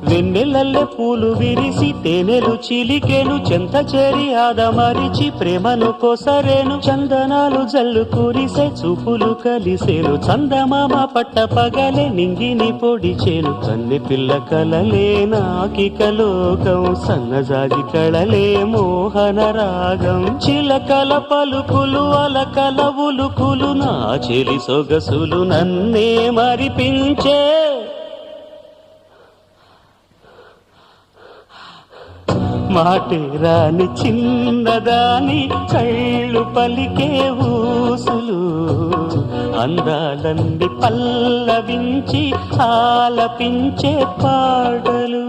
వెన్నెలల్లె పూలు విరిసి తేనెలు చిలికెను చెంత చేరి ఆదమరిచి ప్రేమను కొసరేను చందనాలు జల్లు కురిసే చూపులు కలిసేను చందమామ పట్ట పగలే నింగిని పొడిచేను కన్నె పిల్ల కలలే నాకిక లోకం సన్నజాజి కళలే మోహన రాగం చిలకల పలుకులు అలకల ఉలుకులు నా చెలి సొగసులు నన్నే మరిపించే మాటే రాని చిన్నదాని కళ్ళు పలికే ఊసులు అందాలన్నీ పల్లవించి ఆలపించే పాటలు